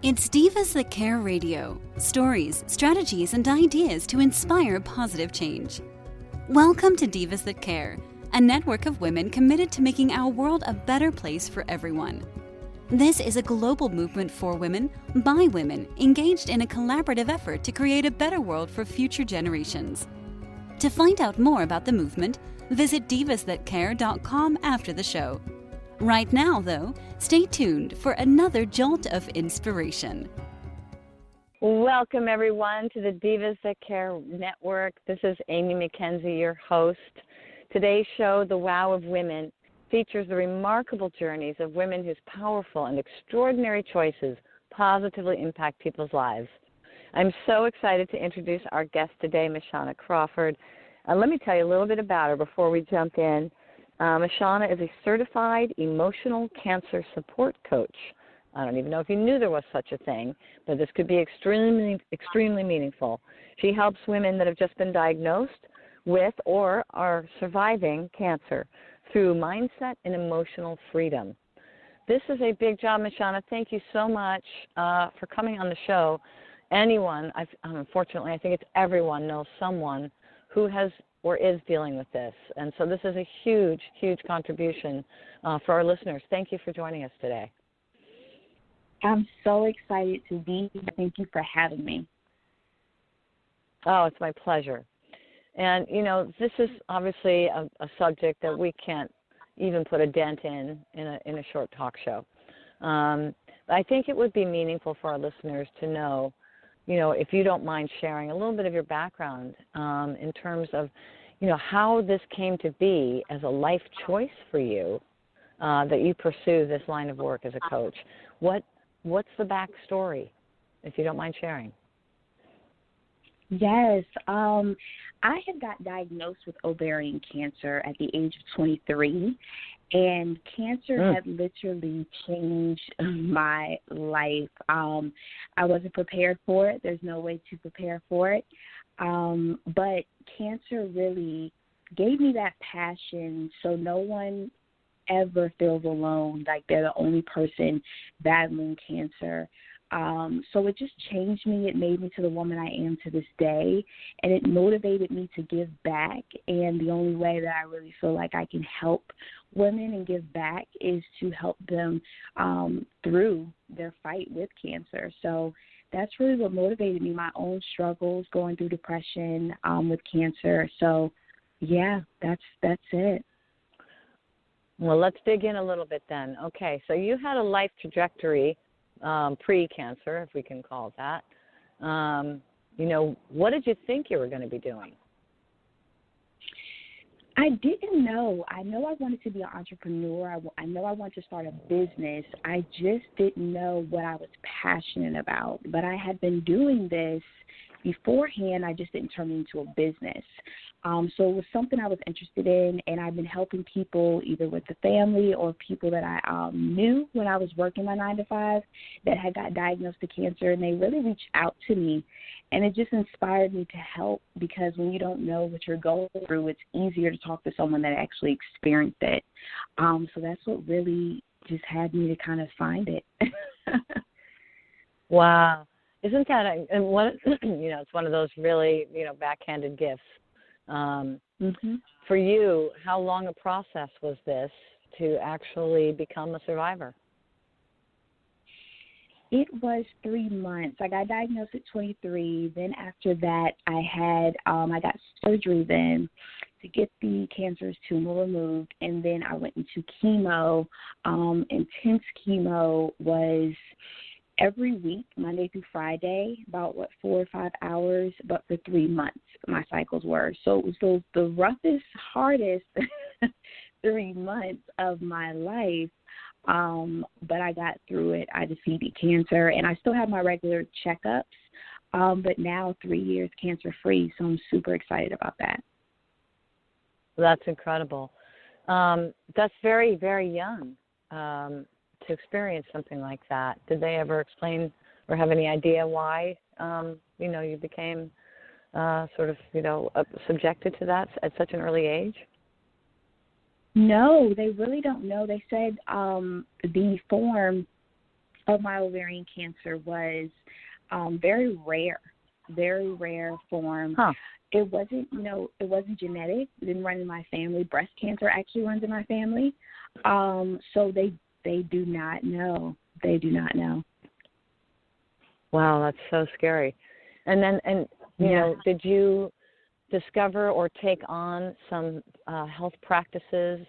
It's Divas That Care Radio. Stories, strategies, and ideas to inspire positive change. Welcome to Divas That Care, a network of women committed to making our world a better place for everyone. This is a global movement for women, by women, engaged in a collaborative effort to create a better world for future generations. To find out more about the movement, visit divasthatcare.com after the show. Right now, though, stay tuned for another jolt of inspiration. Welcome, everyone, to the Divas That Care Network. This is Amy McKenzie, your host. Today's show, The Wow of Women, features the remarkable journeys of women whose powerful and extraordinary choices positively impact people's lives. I'm so excited to introduce our guest today, Mashana Crawford. Let me tell you a little bit about her before we jump in. Mashana is a certified emotional cancer support coach. I don't even know if you knew there was such a thing, but this could be extremely meaningful. She helps women that have just been diagnosed with or are surviving cancer through mindset and emotional freedom. This is a big job, Mashana. Thank you so much for coming on the show. Anyone, unfortunately, I think it's everyone knows someone who has or is dealing with this. And so this is a huge, huge contribution for our listeners. Thank you for joining us today. I'm so excited to be here. Thank you for having me. Oh, it's my pleasure. And, you know, this is obviously a subject that we can't even put a dent in a short talk show. But I think it would be meaningful for our listeners to know, you know, if you don't mind sharing a little bit of your background in terms of, you know, how this came to be as a life choice for you, that you pursue this line of work as a coach. What's the backstory, if you don't mind sharing? Yes. I had got diagnosed with ovarian cancer at the age of 23, and cancer had literally changed my life. I wasn't prepared for it. There's no way to prepare for it. But cancer really gave me that passion so no one ever feels alone, like they're the only person battling cancer. So it just changed me. It made me to the woman I am to this day, and it motivated me to give back. And the only way that I really feel like I can help women and give back is to help them through their fight with cancer. So that's really what motivated me, my own struggles, going through depression with cancer. So, yeah, that's it. Well, let's dig in a little bit then. Okay, so you had a life trajectory pre-cancer, if we can call it that. You know, what did you think you were going to be doing? I didn't know. I know I wanted to be an entrepreneur. I know I wanted to start a business. I just didn't know what I was passionate about. But I had been doing this beforehand. I just didn't turn it into a business. So it was something I was interested in, and I've been helping people either with the family or people that I knew when I was working my 9-to-5 that had got diagnosed with cancer, and they really reached out to me. And it just inspired me to help, because when you don't know what you're going through, it's easier to talk to someone that actually experienced it. So that's what really just had me to kind of find it. Wow. Isn't that, and what, you know, it's one of those really, you know, backhanded gifts. For you, how long a process was this to actually become a survivor? It was 3 months. I got diagnosed at 23. Then after that, I got surgery then to get the cancerous tumor removed, and then I went into chemo. Intense chemo was every week, Monday through Friday, about 4 or 5 hours, but for 3 months my cycles were. So it was the roughest, hardest 3 months of my life. But I got through it. I defeated cancer, and I still have my regular checkups, but now 3 years cancer-free, so I'm super excited about that. That's incredible. That's very, very young to experience something like that. Did they ever explain or have any idea why, you know, you became sort of, you know, subjected to that at such an early age? No, they really don't know. They said the form of my ovarian cancer was very rare form. Huh. It wasn't, it wasn't genetic. It didn't run in my family. Breast cancer actually runs in my family. So they do not know. They do not know. Wow, that's so scary. And then, you know, did you discover or take on some health practices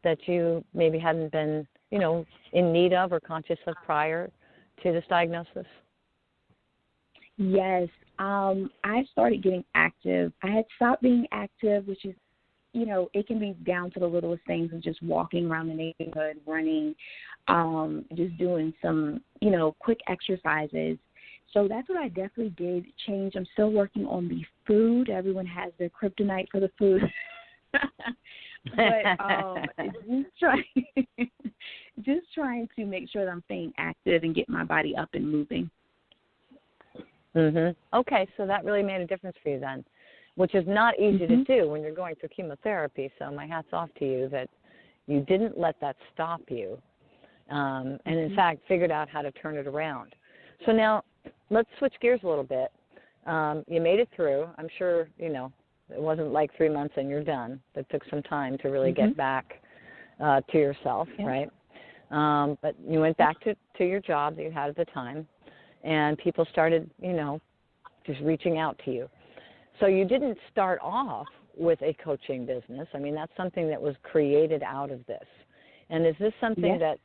that you maybe hadn't been, in need of or conscious of prior to this diagnosis? Yes. I started getting active. I had stopped being active, which is, it can be down to the littlest things of just walking around the neighborhood, running, just doing some, quick exercises. So that's what I definitely did change. I'm still working on the food. Everyone has their kryptonite for the food. But just trying to make sure that I'm staying active and get my body up and moving. Okay, so that really made a difference for you then, which is not easy to do when you're going through chemotherapy. So my hat's off to you that you didn't let that stop you, and in fact figured out how to turn it around. So now let's switch gears a little bit. You made it through. I'm sure, it wasn't like 3 months and you're done. It took some time to really get back to yourself, right? But you went back to your job that you had at the time, and people started, just reaching out to you. So you didn't start off with a coaching business. I mean, that's something that was created out of this. And is this something that,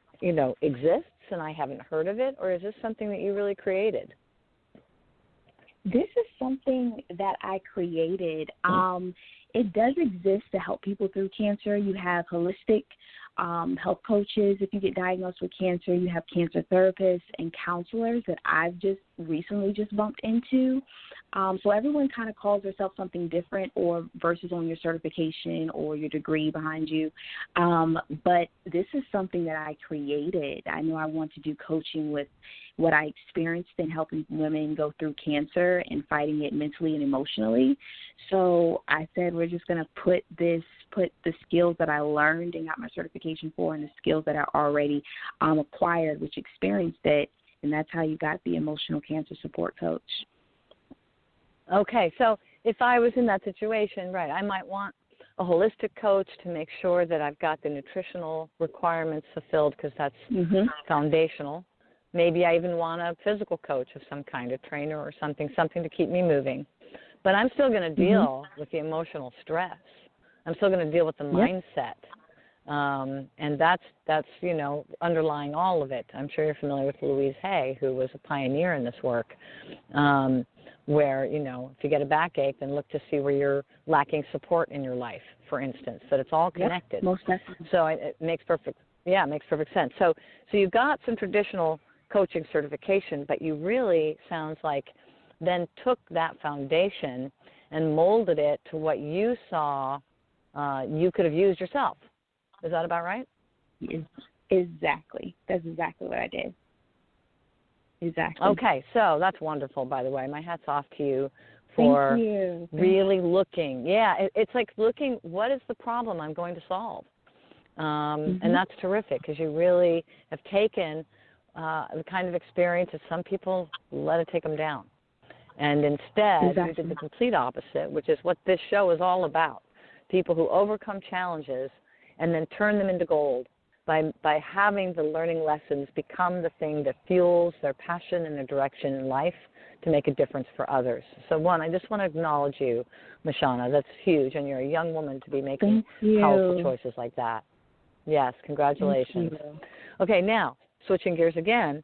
exists and I haven't heard of it, or is this something that you really created? This is something that I created. It does exist to help people through cancer. You have holistic health coaches. If you get diagnosed with cancer, you have cancer therapists and counselors that I've just recently bumped into. So everyone kind of calls themselves something different or versus on your certification or your degree behind you. But this is something that I created. I knew I want to do coaching with what I experienced in helping women go through cancer and fighting it mentally and emotionally. So I said, we're just going to put the skills that I learned and got my certification for and the skills that I already acquired, which experienced it, and that's how you got the emotional cancer support coach. Okay, so if I was in that situation, right, I might want a holistic coach to make sure that I've got the nutritional requirements fulfilled because that's foundational. Maybe I even want a physical coach of some kind, a trainer or something to keep me moving. But I'm still going to deal with the emotional stress. I'm still going to deal with the mindset. And that's underlying all of it. I'm sure you're familiar with Louise Hay, who was a pioneer in this work, where, if you get a backache, then look to see where you're lacking support in your life, for instance, that it's all connected. Most definitely. So it makes perfect sense. So you've got some traditional coaching certification, but you really, sounds like, then took that foundation and molded it to what you saw you could have used yourself. Is that about right? Exactly. That's exactly what I did. Exactly. Okay, so that's wonderful, by the way. My hat's off to you for really looking. Yeah, it's like looking, what is the problem I'm going to solve? And that's terrific because you really have taken the kind of experience that some people let it take them down. And instead, you did the complete opposite, which is what this show is all about. People who overcome challenges and then turn them into gold by having the learning lessons become the thing that fuels their passion and their direction in life to make a difference for others. So, one, I just want to acknowledge you, Mashana. That's huge, and you're a young woman to be making powerful choices like that. Yes, congratulations. Okay, now, switching gears again,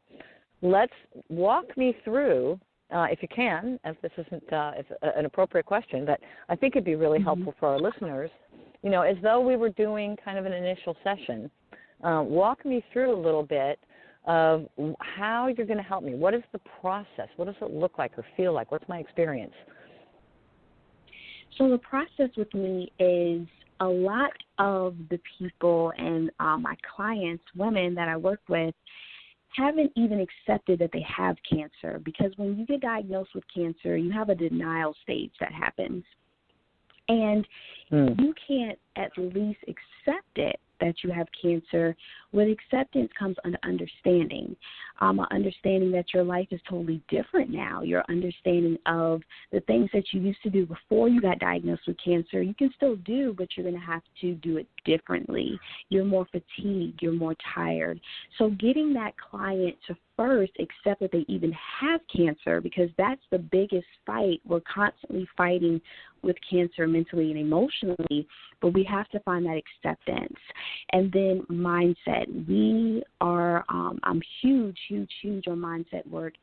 let's walk me through, if you can, if this isn't an appropriate question, but I think it'd be really helpful for our listeners, as though we were doing kind of an initial session. Walk me through a little bit of how you're going to help me. What is the process? What does it look like or feel like? What's my experience? So the process with me is a lot of the people and my clients, women that I work with, haven't even accepted that they have cancer, because when you get diagnosed with cancer, you have a denial stage that happens. And you can't at least accept it that you have cancer With acceptance comes an understanding, an understanding that your life is totally different now. Your understanding of the things that you used to do before you got diagnosed with cancer, you can still do, but you're going to have to do it differently. You're more fatigued. You're more tired. So getting that client to first accept that they even have cancer, because that's the biggest fight. We're constantly fighting with cancer mentally and emotionally, but we have to find that acceptance. And then mindset. We are, I'm huge on mindset work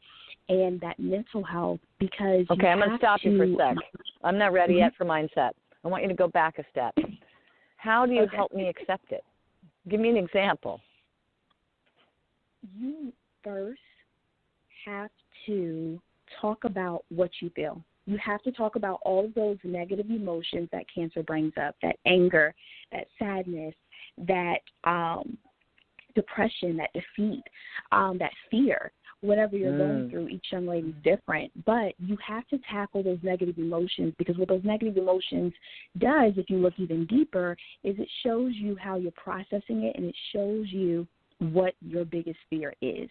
and that mental health, because okay, I'm going to stop you for a sec. I'm not ready yet for mindset. I want you to go back a step. How do you help me accept it? Give me an example. You first have to talk about what you feel. You have to talk about all of those negative emotions that cancer brings up, that anger, that sadness, that depression, that defeat, that fear. Whatever you're going through, each young lady is different. But you have to tackle those negative emotions, because what those negative emotions does, if you look even deeper, is it shows you how you're processing it, and it shows you what your biggest fear is.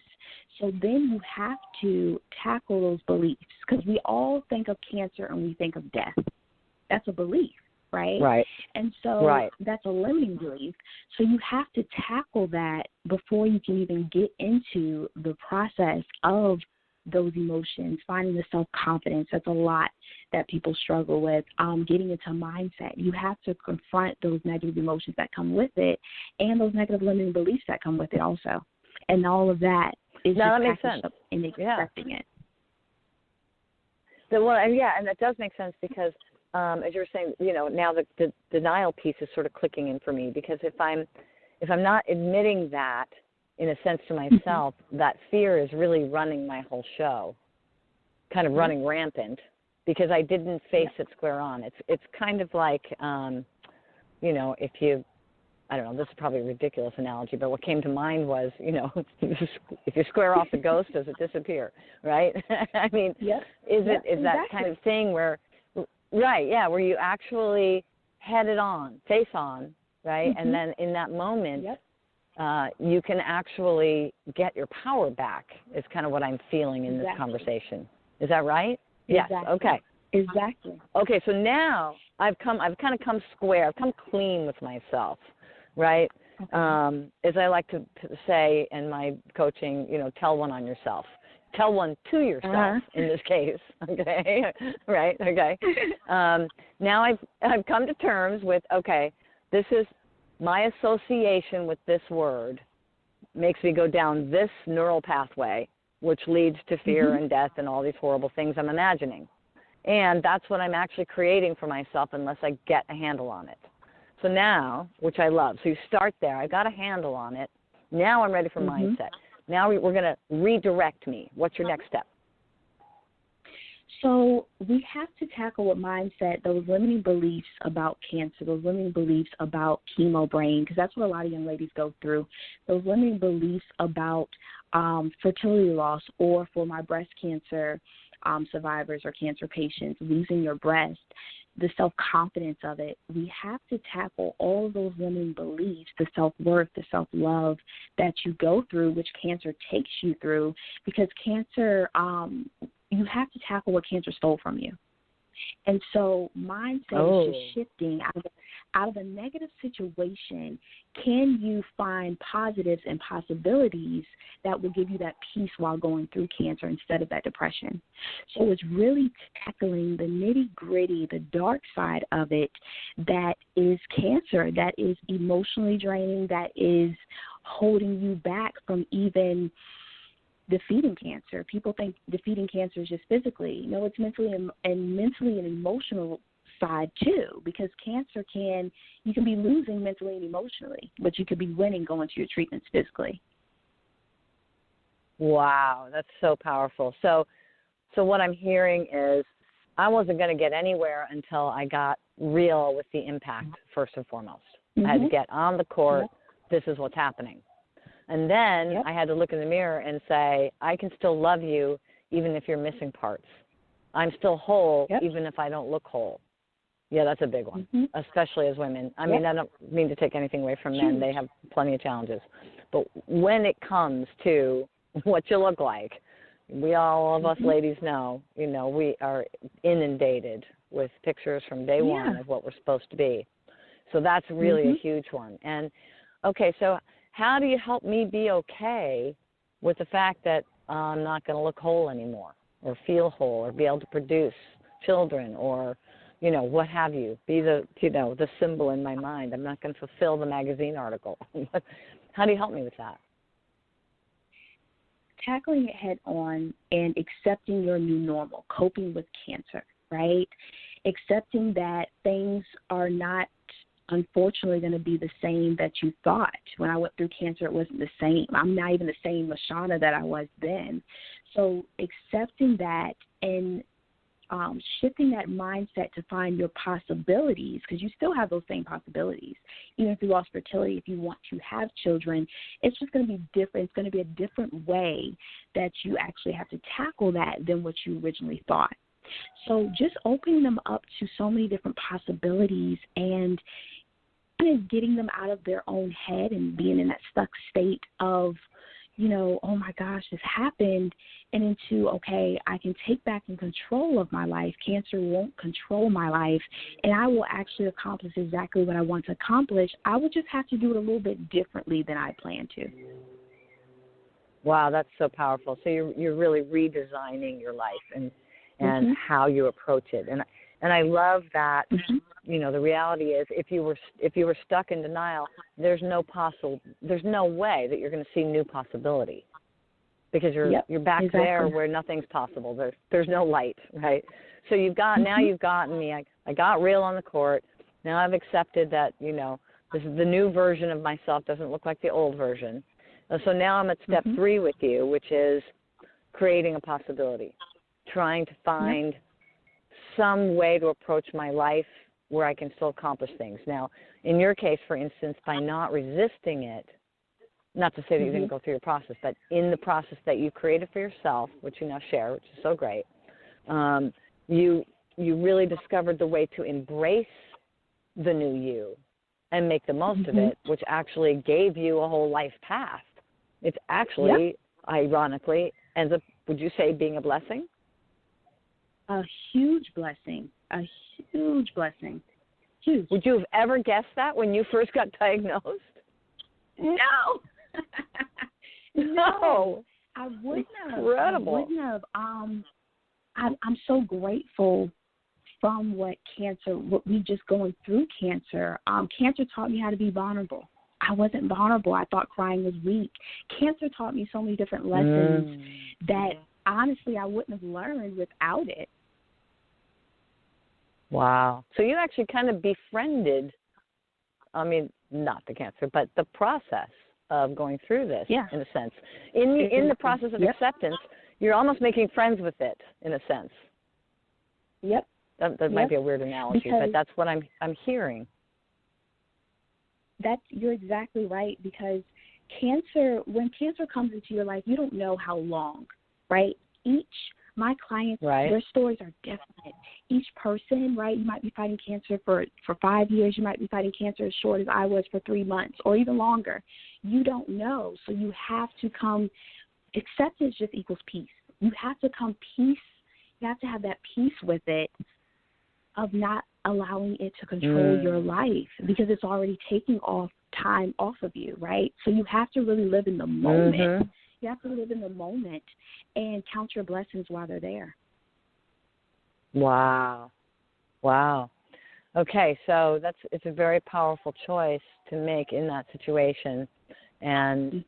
So then you have to tackle those beliefs, because we all think of cancer and we think of death. That's a belief, right? Right. And so that's a limiting belief. So you have to tackle that before you can even get into the process of those emotions, finding the self-confidence. That's a lot that people struggle with, getting into mindset. You have to confront those negative emotions that come with it and those negative limiting beliefs that come with it also. And all of that is now just that makes sense. Up in accepting it. And that does make sense, because as you were saying, now the denial piece is sort of clicking in for me, because if I'm not admitting that, in a sense, to myself, that fear is really running my whole show, kind of running rampant, because I didn't face it square on. It's kind of like, if you, I don't know, this is probably a ridiculous analogy, but what came to mind was, if you square off the ghost, does it disappear, right? I mean, is that kind of thing where, where you actually head it on, face on, right? And then in that moment, you can actually get your power back, is kind of what I'm feeling in this conversation. Is that right? Exactly. Yes. Okay. Exactly. Okay, so now I've kind of come square. I've come clean with myself, right? Okay. As I like to say in my coaching, tell one on yourself. Tell one to yourself in this case, okay? Right, okay. Now I've come to terms with, okay, this is my association with this word makes me go down this neural pathway, which leads to fear and death and all these horrible things I'm imagining. And that's what I'm actually creating for myself unless I get a handle on it. So now, which I love, so you start there. I got a handle on it. Now I'm ready for mindset. Now we're going to redirect me. What's your next step? So we have to tackle with mindset those limiting beliefs about cancer, those limiting beliefs about chemo brain, because that's what a lot of young ladies go through, those limiting beliefs about fertility loss, or for my breast cancer survivors or cancer patients, losing your breast, the self-confidence of it. We have to tackle all of those limiting beliefs, the self-worth, the self-love that you go through, which cancer takes you through, because cancer, you have to tackle what cancer stole from you. And so mindset is just shifting out of a negative situation. Can you find positives and possibilities that will give you that peace while going through cancer instead of that depression? So it's really tackling the nitty-gritty, the dark side of it, that is cancer, that is emotionally draining, that is holding you back from even defeating cancer. People think defeating cancer is just physically. No, it's mentally and emotional side too, because cancer you can be losing mentally and emotionally, but you could be winning going to your treatments physically. Wow, that's so powerful. So what I'm hearing is I wasn't going to get anywhere until I got real with the impact first and foremost. I had to get on the court. This is what's happening. And then I had to look in the mirror and say, I can still love you even if you're missing parts. I'm still whole even if I don't look whole. Yeah, that's a big one, especially as women. I mean, I don't mean to take anything away from men. They have plenty of challenges. But when it comes to what you look like, all of us ladies know, we are inundated with pictures from day one of what we're supposed to be. So that's really a huge one. And, okay, so how do you help me be okay with the fact that I'm not going to look whole anymore or feel whole or be able to produce children or, what have you, be the symbol in my mind. I'm not going to fulfill the magazine article. How do you help me with that? Tackling it head on and accepting your new normal, coping with cancer, right? Accepting that things are not, unfortunately, going to be the same that you thought. When I went through cancer, it wasn't the same. I'm not even the same Lashana that I was then. So accepting that and shifting that mindset to find your possibilities, because you still have those same possibilities. Even if you lost fertility, if you want to have children, it's just going to be different. It's going to be a different way that you actually have to tackle that than what you originally thought. So just opening them up to so many different possibilities and getting them out of their own head and being in that stuck state of, oh my gosh, this happened, and into, okay, I can take back in control of my life. Cancer won't control my life, and I will actually accomplish exactly what I want to accomplish. I will just have to do it a little bit differently than I plan to. Wow, that's so powerful. So you're really redesigning your life and how you approach it. And I love that, the reality is if you were stuck in denial, there's no way that you're going to see new possibility because you're back there where nothing's possible. There's no light, right? So now you've gotten me. I got real on the court. Now I've accepted that, this is the new version of myself doesn't look like the old version. So now I'm at step 3 with you, which is creating a possibility, trying to find some way to approach my life where I can still accomplish things. Now, in your case, for instance, by not resisting it, not to say that you didn't go through your process, but in the process that you created for yourself, which you now share, which is so great, you really discovered the way to embrace the new you and make the most of it, which actually gave you a whole life path. It's actually, ironically, would you say being a blessing? A huge blessing. A huge blessing. Huge. Would you have ever guessed that when you first got diagnosed? No. No. I wouldn't have. Incredible. I wouldn't have. I'm so grateful from what we just going through cancer. Cancer taught me how to be vulnerable. I wasn't vulnerable. I thought crying was weak. Cancer taught me so many different lessons that honestly I wouldn't have learned without it. Wow. So you actually kind of befriended, not the cancer, but the process of going through this, in a sense. In the process of acceptance, you're almost making friends with it, in a sense. Yep. That might be a weird analogy, but that's what I'm hearing. You're exactly right, because when cancer comes into your life, you don't know how long, right? My clients, their stories are different. Each person, right, you might be fighting cancer for 5 years. You might be fighting cancer as short as I was for 3 months or even longer. You don't know. So you have to acceptance just equals peace. You have to you have to have that peace with it of not allowing it to control your life because it's already taking time off of you, right? So you have to really live in the moment. You have to live in the moment and count your blessings while they're there. Wow. Okay, so it's a very powerful choice to make in that situation. And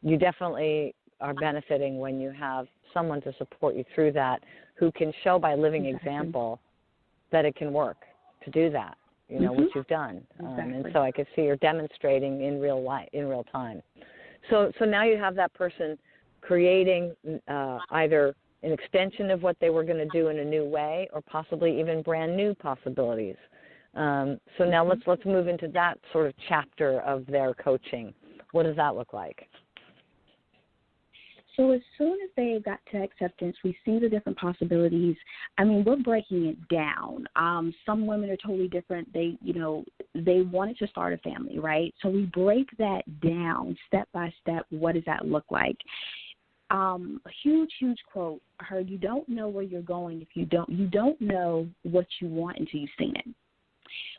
you definitely are benefiting when you have someone to support you through that who can show by living example that it can work to do that, which you've done. And so I could see you're demonstrating in real life, in real time. So now you have that person creating either an extension of what they were going to do in a new way or possibly even brand new possibilities. So now let's move into that sort of chapter of their coaching. What does that look like? So as soon as they got to acceptance, we see the different possibilities. I mean, we're breaking it down. Some women are totally different. They wanted to start a family, right? So we break that down step by step. What does that look like? A huge quote I heard: "You don't know where you're going if you don't know what you want until you've seen it."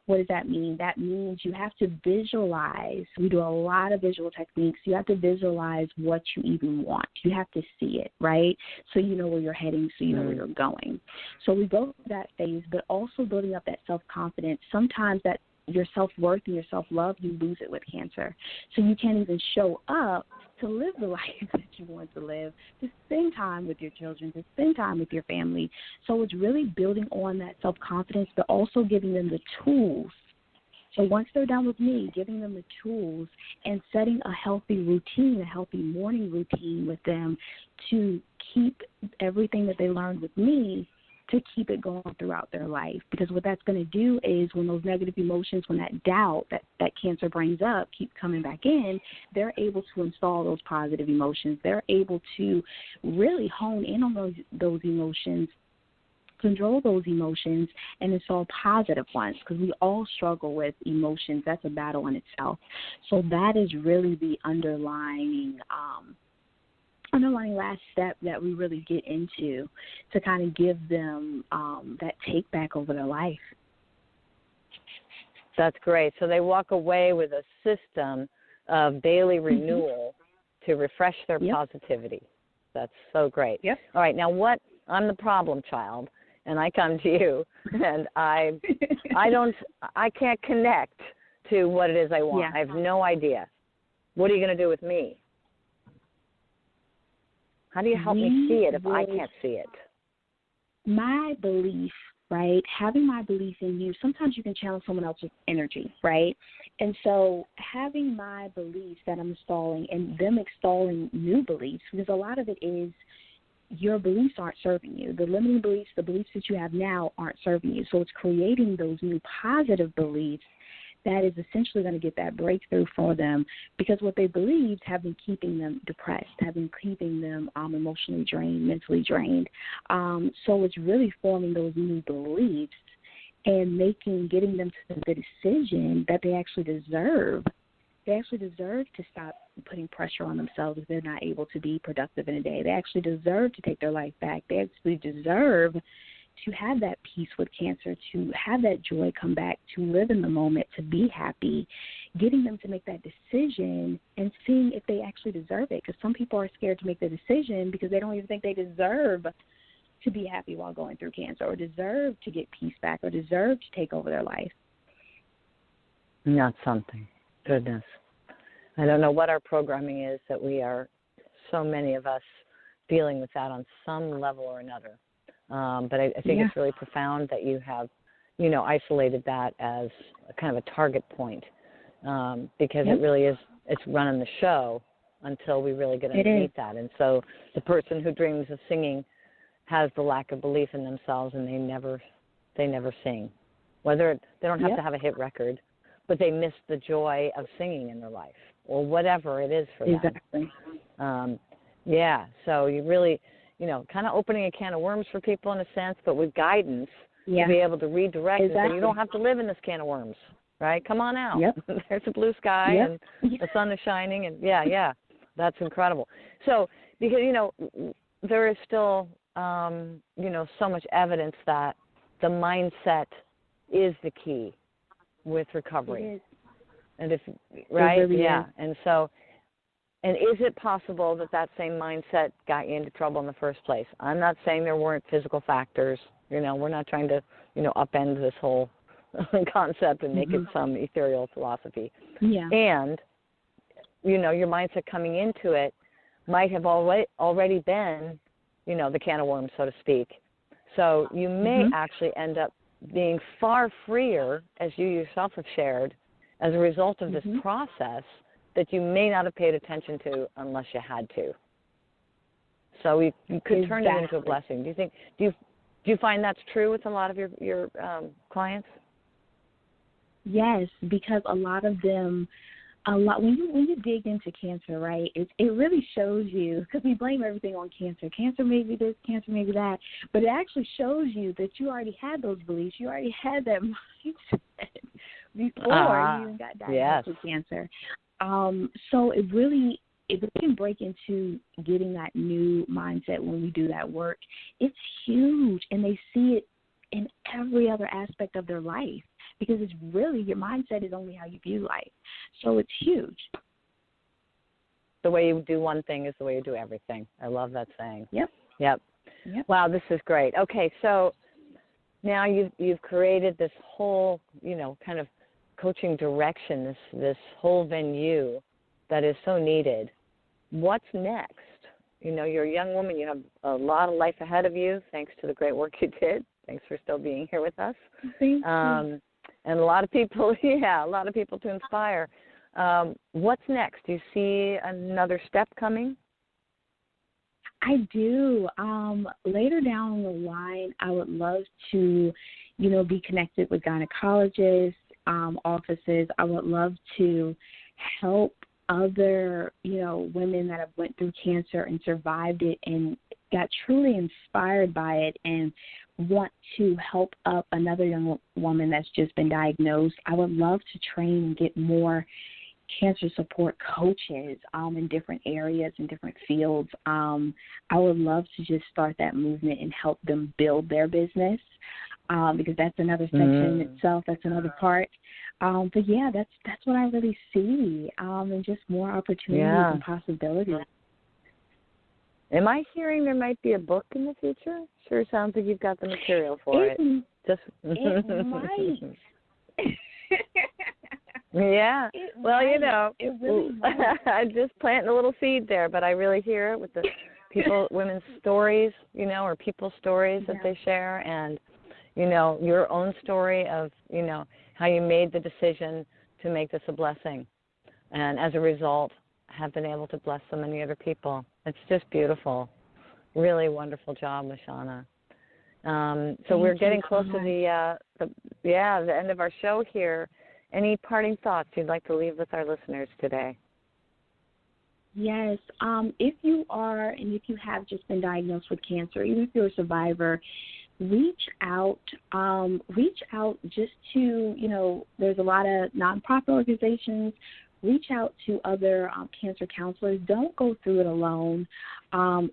What does that mean? That means you have to visualize. We do a lot of visual techniques. You have to visualize what you even want. You have to see it, right? So you know where you're heading, so you know where you're going. So we go through that phase, but also building up that self-confidence. Sometimes that your self-worth and your self-love, you lose it with cancer. So you can't even show up to live the life that you want to live, to spend time with your children, to spend time with your family. So it's really building on that self-confidence, but also giving them the tools. So once they're done with me, giving them the tools and setting a healthy routine, a healthy morning routine with them to keep everything that they learned with me, to keep it going throughout their life. Because what that's going to do is when those negative emotions, when that doubt that cancer brings up keep coming back in, they're able to install those positive emotions. They're able to really hone in on those emotions, control those emotions, and install positive ones, because we all struggle with emotions. That's a battle in itself. So that is really the underlying last step that we really get into to kind of give them that take back over their life. That's great. So they walk away with a system of daily renewal to refresh their positivity. That's so great. Yep. All right. Now I'm the problem child, and I come to you, and I can't connect to what it is I want. Yeah. I have no idea. What are you going to do with me? How do you help me see it if I can't see it? My belief, right, having my belief in you, sometimes you can channel someone else's energy, right? And so having my beliefs that I'm installing and them installing new beliefs, because a lot of it is your beliefs aren't serving you. The limiting beliefs, the beliefs that you have now aren't serving you. So it's creating those new positive beliefs that is essentially going to get that breakthrough for them, because what they believed have been keeping them depressed, have been keeping them emotionally drained, mentally drained. So it's really forming those new beliefs and getting them to the decision that they actually deserve. They actually deserve to stop putting pressure on themselves if they're not able to be productive in a day. They actually deserve to take their life back. They actually deserve to have that peace with cancer, to have that joy come back, to live in the moment, to be happy, getting them to make that decision and seeing if they actually deserve it. Because some people are scared to make the decision because they don't even think they deserve to be happy while going through cancer, or deserve to get peace back, or deserve to take over their life. Not something. Goodness. I don't know what our programming is that we are, so many of us, dealing with that on some level or another. But I think it's really profound that you have, isolated that as a kind of a target point, because it really is, it's running the show until we really get underneath that. And so the person who dreams of singing has the lack of belief in themselves, and they never sing. Whether they don't have to have a hit record, but they miss the joy of singing in their life, or whatever it is for them. Exactly. So you really, kind of opening a can of worms for people in a sense, but with guidance to be able to redirect and say, you don't have to live in this can of worms, right? Come on out. There's a blue sky and the sun is shining, and that's incredible. So, because, there is still, so much evidence that the mindset is the key with recovery. It is. And right? It really is. And so, and is it possible that same mindset got you into trouble in the first place? I'm not saying there weren't physical factors. We're not trying to, upend this whole concept and make it some ethereal philosophy. Yeah. And, your mindset coming into it might have already been, the can of worms, so to speak. So you may actually end up being far freer, as you yourself have shared, as a result of this process that you may not have paid attention to unless you had to. So you could turn it into a blessing. Do you find that's true with a lot of your clients? Yes, because a lot of them a lot when you dig into cancer, right? It really shows you, because we blame everything on cancer. Cancer may be this, cancer may be that, but it actually shows you that you already had those beliefs. You already had that mindset before you even got diagnosed with cancer. So it really, if we can break into getting that new mindset when we do that work, it's huge, and they see it in every other aspect of their life, because it's really, your mindset is only how you view life. So it's huge. The way you do one thing is the way you do everything. I love that saying. Yep. Wow, this is great. Okay, so now you've created this whole, kind of coaching direction, this whole venue that is so needed. What's next? You're a young woman. You have a lot of life ahead of you, thanks to the great work you did. Thanks for still being here with us. Thank you. And a lot of people, a lot of people to inspire. What's next? Do you see another step coming? I do. Later down the line, I would love to, be connected with gynecologists, offices. I would love to help other, women that have went through cancer and survived it and got truly inspired by it and want to help up another young woman that's just been diagnosed. I would love to train and get more cancer support coaches in different areas and different fields. I would love to just start that movement and help them build their business, because that's another section in itself. That's another part. But yeah, that's what I really see, and just more opportunities and possibilities. Am I hearing there might be a book in the future? Sure sounds like you've got the material for it. It might. Yeah. Well, it really might. I'm just planting a little seed there, but I really hear it with the women's stories, or people's stories that they share, and, your own story of, how you made the decision to make this a blessing. And as a result, have been able to bless so many other people. It's just beautiful. Really wonderful job, Mashana. So we're getting close to the end of our show here. Any parting thoughts you'd like to leave with our listeners today? Yes. If you are, and if you have just been diagnosed with cancer, even if you're a survivor, reach out just to, there's a lot of nonprofit organizations. Reach out to other cancer counselors. Don't go through it alone.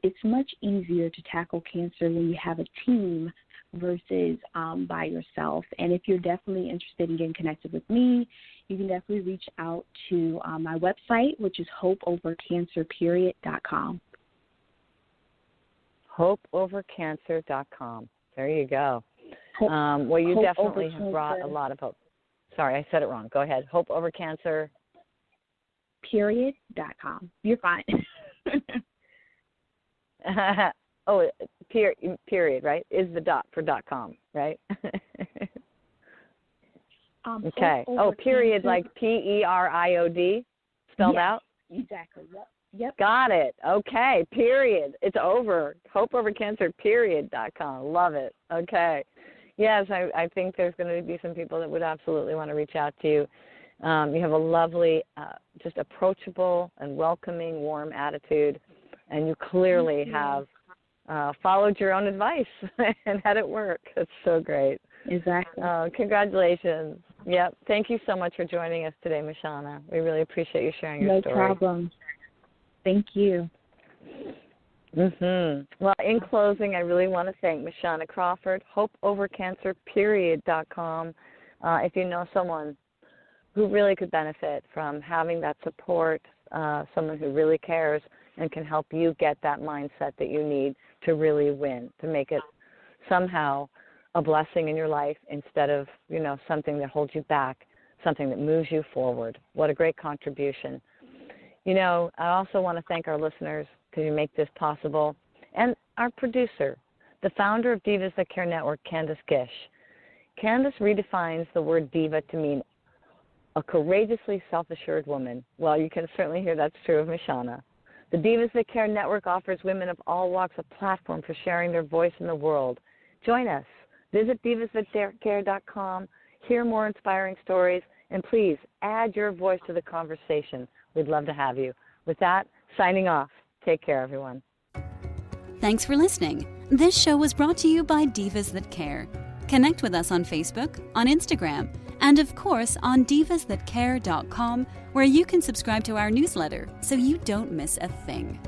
It's much easier to tackle cancer when you have a team versus by yourself. And if you're definitely interested in getting connected with me, you can definitely reach out to my website, which is hopeovercancerperiod.com. Hopeovercancer.com. There you go. Well, you definitely have brought a lot of hope. Sorry, I said it wrong. Go ahead. Hopeovercancer. Period.com. You're fine. Period, right? Is the dot for .com, right? Okay. Period, like PERIOD, spelled out? Exactly. Yep. Got it. Okay. Period. It's over. Hopeovercancerperiod.com. Love it. Okay. Yes, I think there's going to be some people that would absolutely want to reach out to you. You have a lovely, just approachable and welcoming, warm attitude, and you clearly have followed your own advice and had it work. That's so great. Exactly. Congratulations. Yep. Thank you so much for joining us today, Mashana. We really appreciate you sharing your story. No problem. Thank you. Well, in closing, I really want to thank Mashana Crawford, hopeovercancerperiod.com. If you know someone who really could benefit from having that support, someone who really cares and can help you get that mindset that you need to really win, to make it somehow a blessing in your life instead of, something that holds you back, something that moves you forward. What a great contribution. I also want to thank our listeners because you make this possible, and our producer, the founder of Divas That Care Network, Candace Gish. Candace redefines the word diva to mean a courageously self-assured woman. Well, you can certainly hear that's true of Mashana. The Divas That Care Network offers women of all walks a platform for sharing their voice in the world. Join us. Visit divasthatcare.com, hear more inspiring stories, And please add your voice to the conversation. We'd love to have you. With that, signing off. Take care, everyone. Thanks for listening. This show was brought to you by Divas That Care. Connect with us on Facebook, on Instagram, and of course on divasthatcare.com, where you can subscribe to our newsletter so you don't miss a thing.